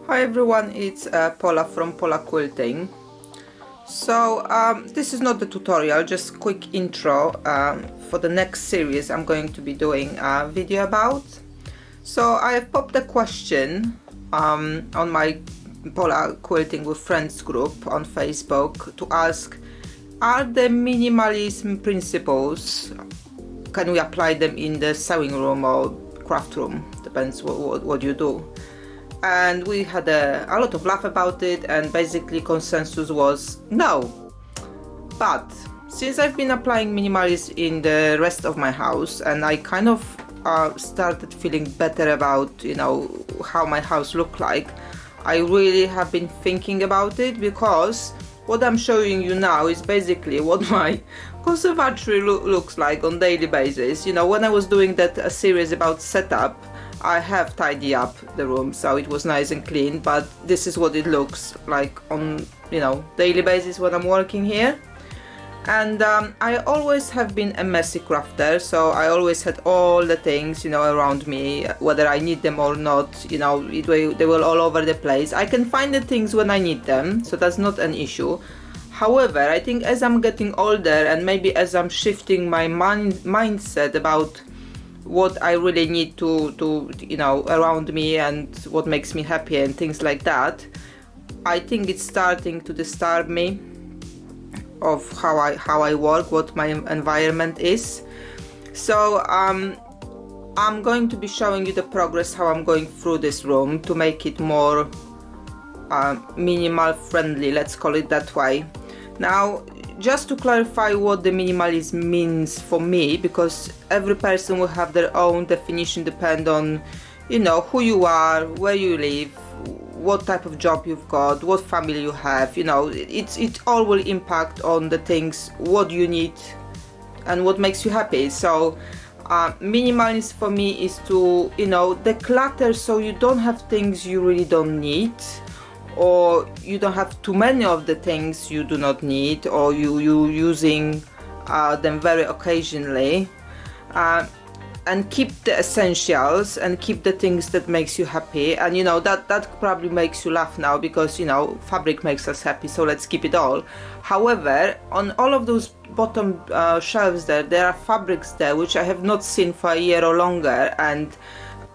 Hi everyone, it's Paula from Paula Quilting. So this is not the tutorial, just quick intro for the next series I'm going to be doing a video about. So I have popped a question on my Paula Quilting with Friends group on Facebook to ask, are the minimalism principles, can we apply them in the sewing room or craft room? Depends what you do. And we had a lot of laugh about it, and basically consensus was no. But since I've been applying minimalism in the rest of my house, and I kind of started feeling better about, how my house looked like, I really have been thinking about it, because what I'm showing you now is basically what my conservatory looks like on daily basis. When I was doing that series about setup, I have tidied up the room so it was nice and clean, but this is what it looks like on daily basis when I'm working here. And I always have been a messy crafter, so I always had all the things around me, whether I need them or not. They were all over the place. I can find the things when I need them, so that's not an issue. However, I think as I'm getting older, and maybe as I'm shifting my mindset about what I really need to around me and what makes me happy and things like that, I think it's starting to disturb me of how I work, what my environment is. So I'm going to be showing you the progress, how I'm going through this room to make it more minimal friendly, let's call it that way. Now, just to clarify what the minimalism means for me, because every person will have their own definition, depend on who you are, where you live, what type of job you've got, what family you have. It all will impact on the things, what you need and what makes you happy. So minimalism for me is to declutter, so you don't have things you really don't need, or you don't have too many of the things you do not need, or you using them very occasionally, and keep the essentials and keep the things that makes you happy. And that probably makes you laugh now, because fabric makes us happy, so let's keep it all. However, on all of those bottom shelves there are fabrics there which I have not seen for a year or longer, and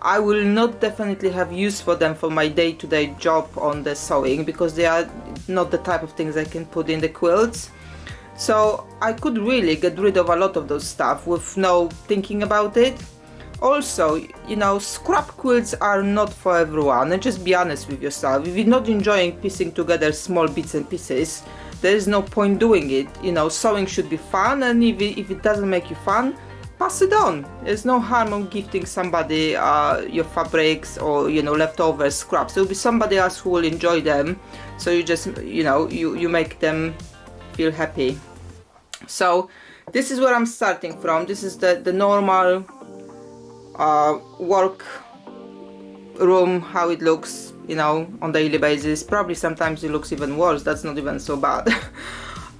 I will not definitely have use for them for my day-to-day job on the sewing, because they are not the type of things I can put in the quilts. So I could really get rid of a lot of those stuff with no thinking about it. Also, scrap quilts are not for everyone, and just be honest with yourself. If you're not enjoying piecing together small bits and pieces, there is no point doing it. Sewing should be fun, and if it doesn't make you fun, pass it on. There's no harm in gifting somebody your fabrics or leftover scraps. There will be somebody else who will enjoy them, so you just you make them feel happy. So this is where I'm starting from. This is the normal work room, how it looks on daily basis. Probably sometimes it looks even worse, that's not even so bad.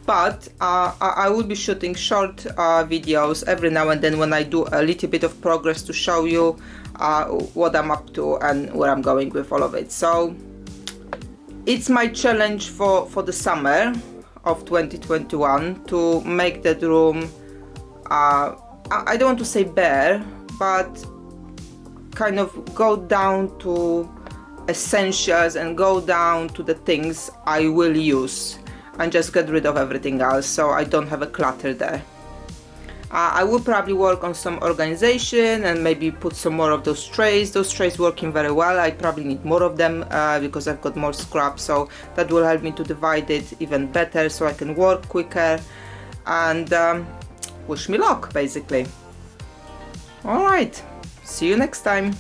But I will be shooting short videos every now and then when I do a little bit of progress to show you what I'm up to and where I'm going with all of it. So it's my challenge for the summer of 2021 to make that room, I don't want to say bare, but kind of go down to essentials and go down to the things I will use, and just get rid of everything else, so I don't have a clutter there. I will probably work on some organization and maybe put some more of those trays. Those trays working very well. I probably need more of them because I've got more scrap, so that will help me to divide it even better so I can work quicker. And wish me luck, basically. Alright, see you next time.